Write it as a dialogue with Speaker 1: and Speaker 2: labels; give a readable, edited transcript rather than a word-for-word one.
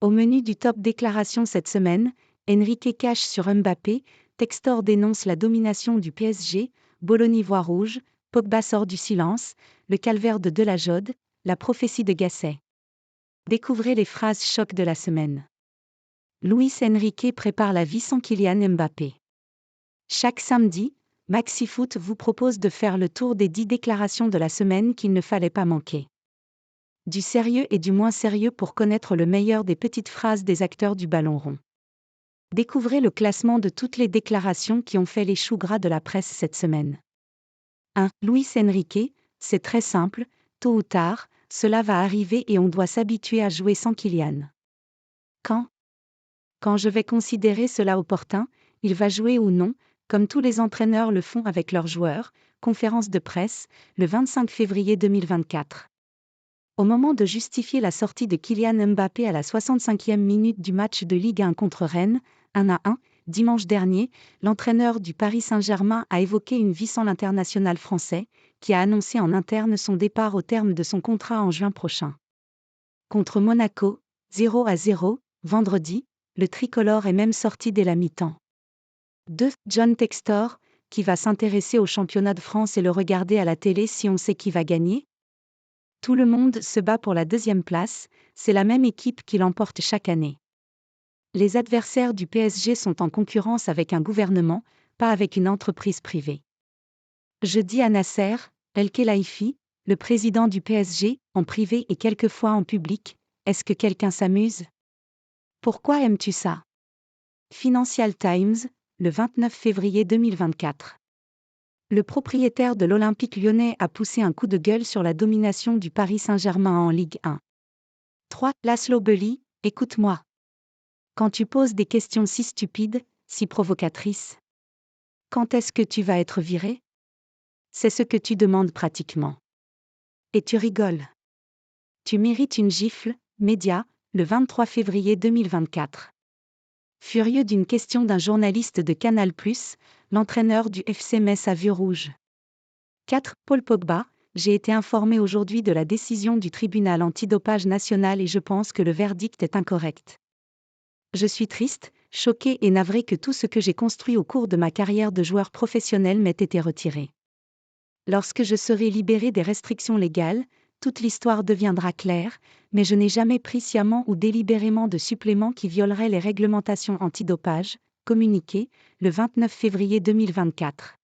Speaker 1: Au menu du top déclaration cette semaine, Enrique cache sur Mbappé, Textor dénonce la domination du PSG, Bologna voit rouge, Pogba sort du silence, le calvaire de Delajode, la prophétie de Gasset. Découvrez les phrases choc de la semaine. Luis Enrique prépare la vie sans Kylian Mbappé. Chaque samedi, MaxiFoot vous propose de faire le tour des 10 déclarations de la semaine qu'il ne fallait pas manquer. Du sérieux et du moins sérieux pour connaître le meilleur des petites phrases des acteurs du ballon rond. Découvrez le classement de toutes les déclarations qui ont fait les choux gras de la presse cette semaine. 1. Luis Enrique, c'est très simple, tôt ou tard, cela va arriver et on doit s'habituer à jouer sans Kylian. Quand je vais considérer cela opportun, il va jouer ou non, comme tous les entraîneurs le font avec leurs joueurs, conférence de presse, le 25 février 2024. Au moment de justifier la sortie de Kylian Mbappé à la 65e minute du match de Ligue 1 contre Rennes, 1-1, dimanche dernier, l'entraîneur du Paris Saint-Germain a évoqué une vie sans l'international français, qui a annoncé en interne son départ au terme de son contrat en juin prochain. Contre Monaco, 0-0, vendredi, le tricolore est même sorti dès la mi-temps. 2. John Textor, qui va s'intéresser au championnat de France et le regarder à la télé si on sait qui va gagner? Tout le monde se bat pour la deuxième place, c'est la même équipe qui l'emporte chaque année. Les adversaires du PSG sont en concurrence avec un gouvernement, pas avec une entreprise privée. Je dis à Nasser El-Khelaifi, le président du PSG, en privé et quelquefois en public, est-ce que quelqu'un s'amuse? Pourquoi aimes-tu ça? Financial Times, le 29 février 2024. Le propriétaire de l'Olympique lyonnais a poussé un coup de gueule sur la domination du Paris Saint-Germain en Ligue 1. 3. Laszlo Bully, écoute-moi. Quand tu poses des questions si stupides, si provocatrices, quand est-ce que tu vas être viré? C'est ce que tu demandes pratiquement. Et tu rigoles. Tu mérites une gifle, média, le 23 février 2024. Furieux d'une question d'un journaliste de Canal+, l'entraîneur du FC Metz a vu rouge. 4. Paul Pogba, j'ai été informé aujourd'hui de la décision du tribunal antidopage national et je pense que le verdict est incorrect. Je suis triste, choqué et navré que tout ce que j'ai construit au cours de ma carrière de joueur professionnel m'ait été retiré. Lorsque je serai libéré des restrictions légales, toute l'histoire deviendra claire, mais je n'ai jamais pris sciemment ou délibérément de suppléments qui violeraient les réglementations antidopage, communiqué, le 29 février 2024.